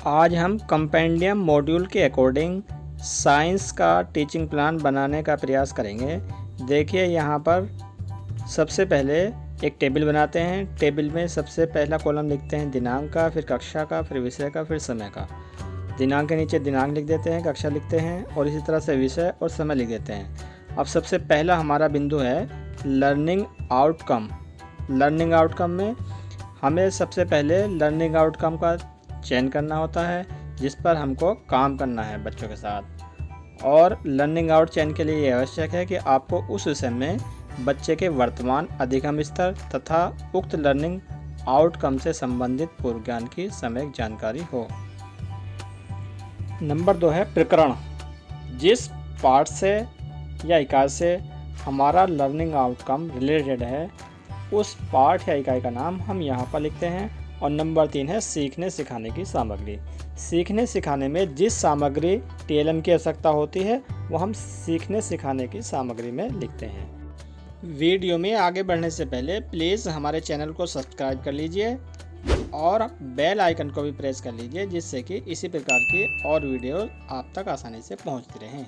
आज हम compendium module के अकॉर्डिंग साइंस का टीचिंग प्लान बनाने का प्रयास करेंगे। देखिए यहाँ पर सबसे पहले एक टेबल बनाते हैं। टेबल में सबसे पहला कॉलम लिखते हैं दिनांक का, फिर कक्षा का, फिर विषय का, फिर समय का। दिनांक के नीचे दिनांक लिख देते हैं, कक्षा लिखते हैं और इसी तरह से विषय और समय लिख देते हैं। अब सबसे पहला हमारा बिंदु है लर्निंग आउटकम। लर्निंग आउटकम में हमें सबसे पहले लर्निंग आउटकम का चयन करना होता है जिस पर हमको काम करना है बच्चों के साथ। और लर्निंग आउट चयन के लिए ये आवश्यक है कि आपको उस विषय में बच्चे के वर्तमान अधिगम स्तर तथा उक्त लर्निंग आउटकम से संबंधित पूर्व ज्ञान की सम्यक जानकारी हो। नंबर 2 है प्रकरण। जिस पाठ से या इकाई से हमारा लर्निंग आउटकम रिलेटेड है उस पाठ या इकाई का नाम हम यहाँ पर लिखते हैं। और नंबर 3 है सीखने सिखाने की सामग्री। सीखने सिखाने में जिस सामग्री टीएलएम की आवश्यकता होती है वो हम सीखने सिखाने की सामग्री में लिखते हैं। वीडियो में आगे बढ़ने से पहले प्लीज़ हमारे चैनल को सब्सक्राइब कर लीजिए और बेल आइकन को भी प्रेस कर लीजिए जिससे कि इसी प्रकार की और वीडियो आप तक आसानी से पहुंचती रहें।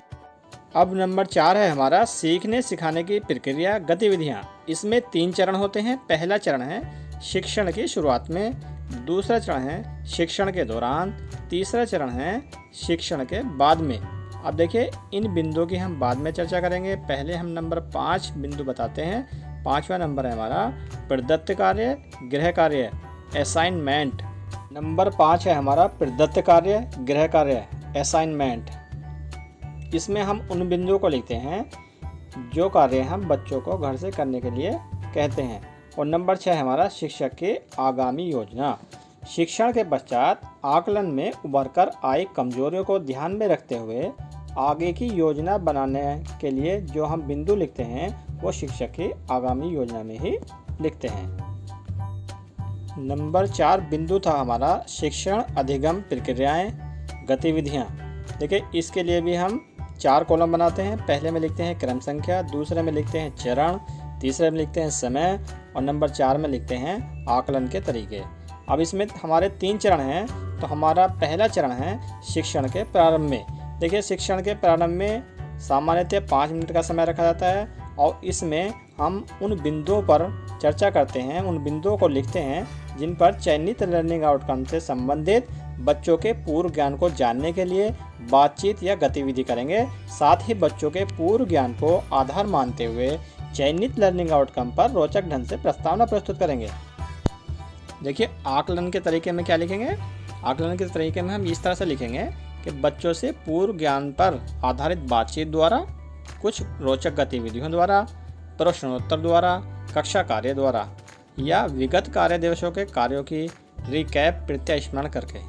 अब नंबर 4 है हमारा सीखने सिखाने की प्रक्रिया गतिविधियां। इसमें 3 चरण होते हैं। पहला चरण है शिक्षण की शुरुआत में, दूसरा चरण है शिक्षण के दौरान, तीसरा चरण है शिक्षण के बाद में। अब देखिए इन बिंदुओं की हम बाद में चर्चा करेंगे। पहले हम नंबर 5 बिंदु बताते हैं। 5वां नंबर है हमारा प्रदत्त कार्य, गृह कार्य, असाइनमेंट। नंबर 5 है हमारा प्रदत्त कार्य, गृह कार्य, असाइनमेंट। इसमें हम उन बिंदुओं को लिखते हैं जो कार्य हम बच्चों को घर से करने के लिए कहते हैं। और नंबर 6 है हमारा शिक्षक की आगामी योजना। शिक्षण के पश्चात आकलन में उभरकर आई कमजोरियों को ध्यान में रखते हुए आगे की योजना बनाने के लिए जो हम बिंदु लिखते हैं वो शिक्षक की आगामी योजना में ही लिखते हैं। नंबर 4 बिंदु था हमारा शिक्षण अधिगम प्रक्रियाएं गतिविधियां। देखिए इसके लिए भी हम 4 कॉलम बनाते हैं। पहले में लिखते हैं क्रम संख्या, दूसरे में लिखते हैं चरण, तीसरे में लिखते हैं समय और नंबर 4 में लिखते हैं आकलन के तरीके। अब इसमें हमारे 3 चरण हैं। तो हमारा पहला चरण है शिक्षण के प्रारंभ में। देखिए शिक्षण के प्रारंभ में सामान्यतः 5 मिनट का समय रखा जाता है और इसमें हम उन बिंदुओं पर चर्चा करते हैं, उन बिंदुओं को लिखते हैं जिन पर चयनित लर्निंग आउटकम से संबंधित बच्चों के पूर्व ज्ञान को जानने के लिए बातचीत या गतिविधि करेंगे। साथ ही बच्चों के पूर्व ज्ञान को आधार मानते हुए चयनित लर्निंग आउटकम पर रोचक ढंग से प्रस्तावना प्रस्तुत करेंगे। देखिए आकलन के तरीके में क्या लिखेंगे। आकलन के तरीके में हम इस तरह से लिखेंगे कि बच्चों से पूर्व ज्ञान पर आधारित बातचीत द्वारा, कुछ रोचक गतिविधियों द्वारा, प्रश्नोत्तर द्वारा, कक्षा कार्य द्वारा या विगत कार्य दिवसों के कार्यों की रिकैप प्रत्यास्मरण करके।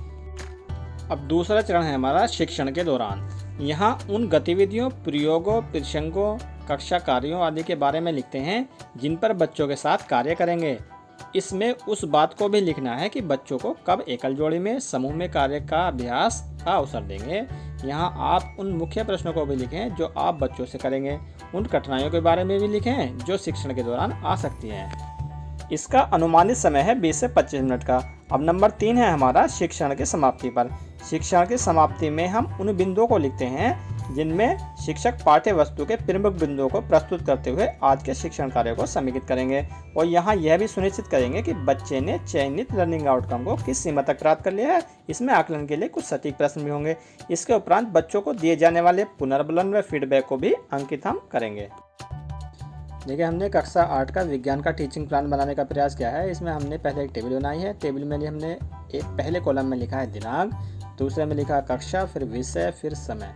अब दूसरा चरण है हमारा शिक्षण के दौरान। यहाँ उन गतिविधियों, प्रयोगों, प्रसंगों, कक्षा कार्यों आदि के बारे में लिखते हैं जिन पर बच्चों के साथ कार्य करेंगे। इसमें उस बात को भी लिखना है कि बच्चों को कब एकल जोड़ी में, समूह में कार्य का अभ्यास का अवसर देंगे। यहाँ आप उन मुख्य प्रश्नों को भी लिखें जो आप बच्चों से करेंगे। उन कठिनाइयों के बारे में भी लिखें जो शिक्षण के दौरान आ सकती हैं। इसका अनुमानित समय है 20 से 25 मिनट का। अब नंबर 3 है हमारा शिक्षण के समाप्ति पर। शिक्षण की समाप्ति में हम उन बिंदुओं को लिखते हैं जिनमें शिक्षक पाठ्य वस्तु के प्रमुख बिंदुओं को प्रस्तुत करते हुए आज के शिक्षण कार्य को समेकित करेंगे। और यहाँ यह भी सुनिश्चित करेंगे कि बच्चे ने चयनित लर्निंग आउटकम को किस सीमा तक प्राप्त कर लिया है। इसमें आकलन के लिए कुछ सटीक प्रश्न भी होंगे। इसके उपरांत बच्चों को दिए जाने वाले पुनर्बलन व फीडबैक को भी अंकित हम करेंगे। देखिए हमने कक्षा 8 का विज्ञान का टीचिंग प्लान बनाने का प्रयास किया है। इसमें हमने पहले एक टेबल बनाई है। टेबल में हमने एक पहले कॉलम में लिखा है दिनांक, दूसरे में लिखा कक्षा, फिर विषय, फिर समय।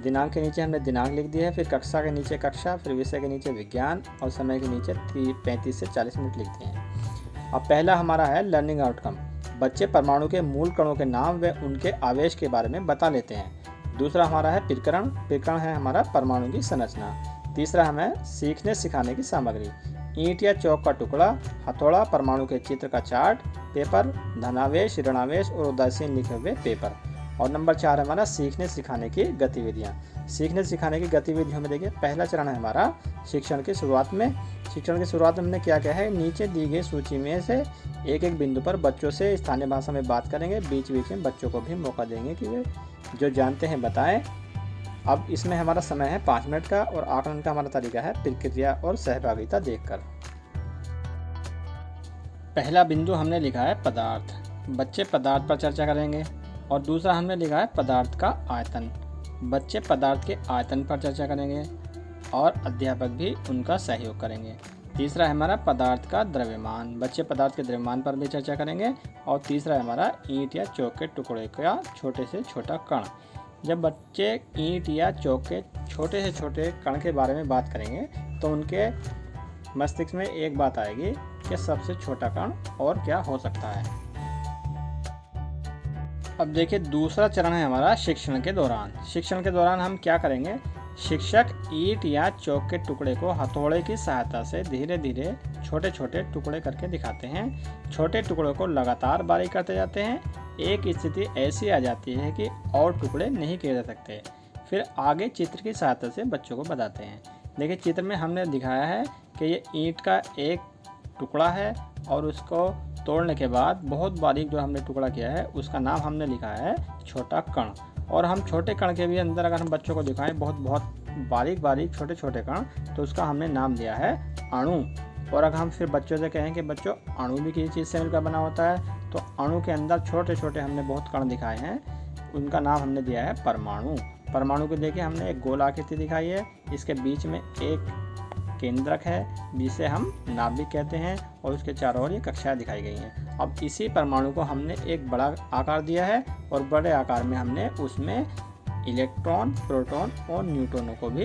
दिनांक के नीचे हमने दिनांक लिख दिया है, फिर कक्षा के नीचे कक्षा, फिर विषय के नीचे विज्ञान और समय के नीचे 35 से 40 मिनट लिखते हैं। अब पहला हमारा है लर्निंग आउटकम। बच्चे परमाणु के मूल कणों के नाम व उनके आवेश के बारे में बता लेते हैं। दूसरा हमारा है प्रकरण। प्रकरण है हमारा परमाणु की संरचना। तीसरा हमें सीखने सिखाने की सामग्री। ईंट या चौक का टुकड़ा, हथौड़ा, परमाणु के चित्र का चार्ट, पेपर, धनावेश, ऋणावेश और उदासीन लिखे हुए पेपर। और नंबर 4 है हमारा सीखने सिखाने की गतिविधियाँ। सीखने सिखाने की गतिविधियों में देखिए पहला चरण है हमारा शिक्षण की शुरुआत में। शिक्षण की शुरुआत में हमने क्या किया है, नीचे दी गई सूची में से एक एक बिंदु पर बच्चों से स्थानीय भाषा में बात करेंगे। बीच बीच में बच्चों को भी मौका देंगे कि वे जो जानते हैं बताएं। अब इसमें हमारा समय है 5 मिनट का और आकलन का हमारा तरीका है प्रतिक्रिया और सहभागिता देखकर। पहला बिंदु हमने लिखा है पदार्थ, बच्चे पदार्थ पर चर्चा करेंगे। और दूसरा हमने लिखा है पदार्थ का आयतन, बच्चे पदार्थ के आयतन पर चर्चा करेंगे और अध्यापक भी उनका सहयोग करेंगे। तीसरा है हमारा पदार्थ का द्रव्यमान, बच्चे पदार्थ के द्रव्यमान पर भी चर्चा करेंगे। और तीसरा है हमारा ईंट या चौक के टुकड़े का छोटे से छोटा कण। जब बच्चे ईंट या चौक के छोटे से छोटे कण के बारे में बात करेंगे तो उनके मस्तिष्क में एक बात आएगी कि सबसे छोटा कण और क्या हो सकता है। अब देखिए दूसरा चरण है हमारा शिक्षण के दौरान। शिक्षण के दौरान हम क्या करेंगे, शिक्षक ईंट या चौक के टुकड़े को हथौड़े की सहायता से धीरे धीरे छोटे छोटे टुकड़े करके दिखाते हैं। छोटे टुकड़ों को लगातार बारीक करते जाते हैं। एक स्थिति ऐसी आ जाती है कि और टुकड़े नहीं किए जा सकते। फिर आगे चित्र की सहायता से बच्चों को बताते हैं। देखिए चित्र में हमने दिखाया है कि ये ईंट का एक टुकड़ा है और उसको तोड़ने के बाद बहुत बारीक जो हमने टुकड़ा किया है उसका नाम हमने लिखा है छोटा कण। और हम छोटे कण के भी अंदर अगर हम बच्चों को दिखाएं बहुत बारीक बारीक छोटे छोटे कण, तो उसका हमने नाम दिया है अणु। और अगर हम फिर बच्चों से कहें कि बच्चों अणु भी किसी चीज़ से मिलकर बना होता है, तो अणु के अंदर छोटे छोटे हमने बहुत कण दिखाए हैं, उनका नाम हमने दिया है परमाणु। परमाणु को देखिए हमने एक गोल आकृति दिखाई है, इसके बीच में एक केंद्रक है जिसे हम नाभिक कहते हैं और उसके चारों ओर ये कक्षाएं दिखाई गई हैं। अब इसी परमाणु को हमने एक बड़ा आकार दिया है और बड़े आकार में हमने उसमें इलेक्ट्रॉन, प्रोटॉन और न्यूट्रॉनों को भी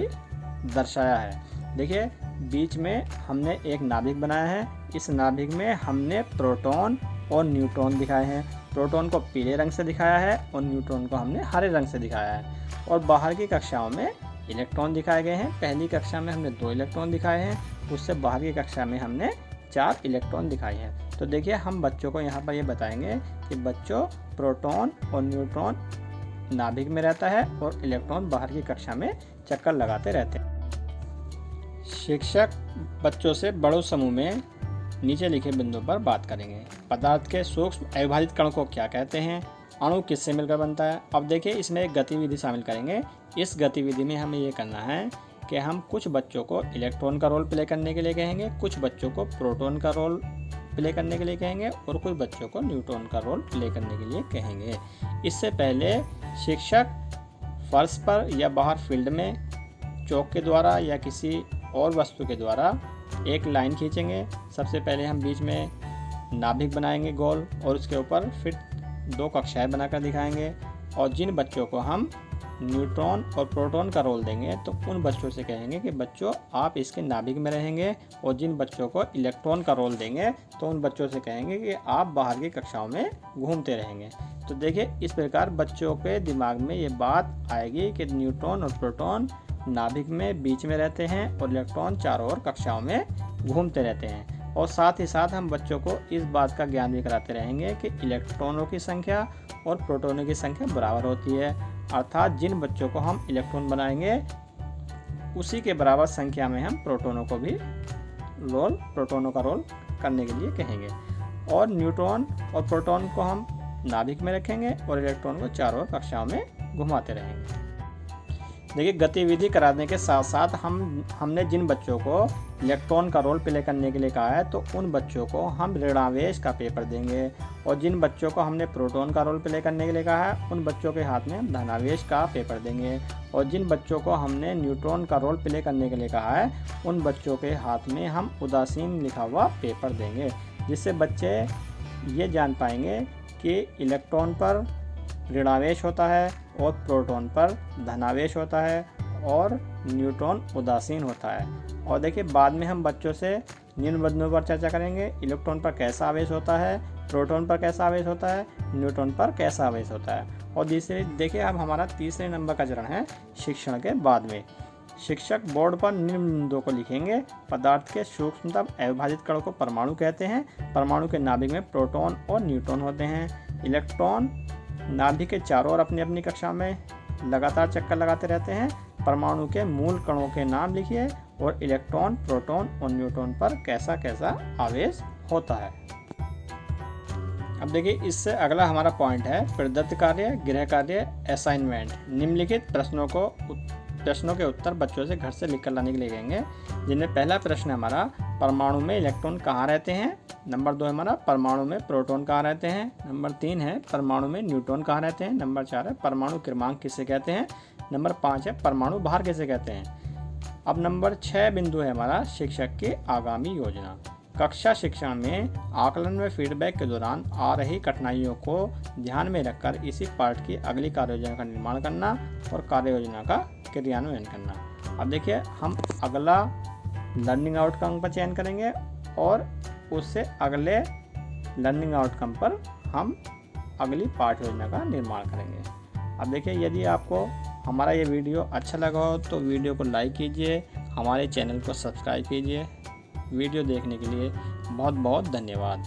दर्शाया है। देखिए बीच में हमने एक नाभिक बनाया है, इस नाभिक में हमने प्रोटॉन और न्यूट्रॉन दिखाए हैं। प्रोटॉन को पीले रंग से दिखाया है और न्यूट्रॉन को हमने हरे रंग से दिखाया है। और बाहर की कक्षाओं में इलेक्ट्रॉन दिखाए गए हैं। पहली कक्षा में हमने 2 इलेक्ट्रॉन दिखाए हैं, उससे बाहर की कक्षा में हमने 4 इलेक्ट्रॉन दिखाए हैं। तो देखिए हम बच्चों को यहाँ पर ये बताएंगे कि बच्चों प्रोटॉन और न्यूट्रॉन नाभिक में रहता है और इलेक्ट्रॉन बाहर की कक्षा में चक्कर लगाते रहते हैं। शिक्षक बच्चों से बड़ों समूह में नीचे लिखे बिंदु पर बात करेंगे। पदार्थ के सूक्ष्म अविभाजित कण को क्या कहते हैं, अणु किससे मिलकर बनता है। अब देखिए इसमें एक गतिविधि शामिल करेंगे। इस गतिविधि में हमें ये करना है कि हम कुछ बच्चों को इलेक्ट्रॉन का रोल प्ले करने के लिए कहेंगे, कुछ बच्चों को प्रोटॉन का रोल प्ले करने के लिए कहेंगे और कुछ बच्चों को न्यूट्रॉन का रोल प्ले करने के लिए कहेंगे। इससे पहले शिक्षक फर्श पर या बाहर फील्ड में चौक के द्वारा या किसी और वस्तु के द्वारा एक लाइन खींचेंगे। सबसे पहले हम बीच में नाभिक बनाएंगे गोल और उसके ऊपर फिर 2 कक्षाएं बनाकर दिखाएंगे। और जिन बच्चों को हम न्यूट्रॉन और प्रोटॉन का रोल देंगे तो उन बच्चों से कहेंगे कि बच्चों आप इसके नाभिक में रहेंगे। और जिन बच्चों को इलेक्ट्रॉन का रोल देंगे तो उन बच्चों से कहेंगे कि आप बाहर की कक्षाओं में घूमते रहेंगे। तो देखिए इस प्रकार बच्चों के दिमाग में ये बात आएगी कि न्यूट्रॉन और प्रोटॉन नाभिक में बीच में रहते हैं और इलेक्ट्रॉन चारों ओर कक्षाओं में घूमते रहते हैं। और साथ ही साथ हम बच्चों को इस बात का ज्ञान भी कराते रहेंगे कि इलेक्ट्रॉनों की संख्या और प्रोटॉनों की संख्या बराबर होती है। अर्थात जिन बच्चों को हम इलेक्ट्रॉन बनाएंगे उसी के बराबर संख्या में हम प्रोटॉनों का रोल करने के लिए कहेंगे। और न्यूट्रॉन और प्रोटॉन को हम नाभिक में रखेंगे और इलेक्ट्रॉन को चारों ओर कक्षाओं में घुमाते रहेंगे। देखिए गतिविधि कराने के साथ साथ हमने जिन बच्चों को इलेक्ट्रॉन का रोल प्ले करने के लिए कहा है तो उन बच्चों को हम ऋणावेश का पेपर देंगे। और जिन बच्चों को हमने प्रोटॉन का रोल प्ले करने के लिए कहा है उन बच्चों के हाथ में हम धनावेश का पेपर देंगे। और जिन बच्चों को हमने न्यूट्रॉन का रोल प्ले करने के लिए कहा है उन बच्चों के हाथ में हम उदासीन लिखा हुआ पेपर देंगे, जिससे बच्चे ये जान पाएंगे कि इलेक्ट्रॉन पर ऋणावेश होता है और प्रोटॉन पर धनावेश होता है और न्यूट्रॉन उदासीन होता है। और देखिए बाद में हम बच्चों से निम्न बिंदुओं पर चर्चा करेंगे। इलेक्ट्रॉन पर कैसा आवेश होता है, प्रोटॉन पर कैसा आवेश होता है, न्यूट्रॉन पर कैसा आवेश होता है। और देखिए अब हमारा तीसरे नंबर का चरण है शिक्षण के बाद में। शिक्षक बोर्ड पर निम्न बिंदुओं को लिखेंगे। पदार्थ के सूक्ष्मतम अविभाजित कण को परमाणु कहते हैं। परमाणु के नाभिक में प्रोटॉन और न्यूट्रॉन होते हैं। इलेक्ट्रॉन नाभिक के चारों ओर अपनी अपनी कक्षा में लगातार चक्कर लगाते रहते हैं। परमाणु के मूल कणों के नाम लिखिए और इलेक्ट्रॉन, प्रोटॉन और न्यूट्रॉन पर कैसा कैसा आवेश होता है। अब देखिए, इससे अगला हमारा पॉइंट है प्रदत्त कार्य, गृह कार्य, असाइनमेंट। निम्नलिखित प्रश्नों के उत्तर बच्चों से घर से लिख कर लाने के लिए कहेंगे, जिनमें पहला प्रश्न है हमारा परमाणु में इलेक्ट्रॉन कहाँ रहते हैं। नंबर 2 है हमारा परमाणु में प्रोटॉन कहाँ रहते हैं। नंबर 3 है परमाणु में न्यूट्रॉन कहाँ रहते हैं। नंबर 4 है परमाणु क्रमांक किसे कहते हैं। नंबर 5 है परमाणु भार किसे कहते हैं। अब नंबर 6 बिंदु है हमारा शिक्षक की आगामी योजना। कक्षा शिक्षण में आकलन में फीडबैक के दौरान आ रही कठिनाइयों को ध्यान में रखकर इसी पाठ की अगली कार्य योजना का निर्माण करना और कार्य योजना का क्रियान्वयन करना। अब देखिए, हम अगला लर्निंग आउटकम पर चयन करेंगे और उससे अगले लर्निंग आउटकम पर हम अगली पाठ योजना का निर्माण करेंगे। अब देखिए, यदि आपको हमारा ये वीडियो अच्छा लगा हो तो वीडियो को लाइक कीजिए, हमारे चैनल को सब्सक्राइब कीजिए। वीडियो देखने के लिए बहुत बहुत धन्यवाद।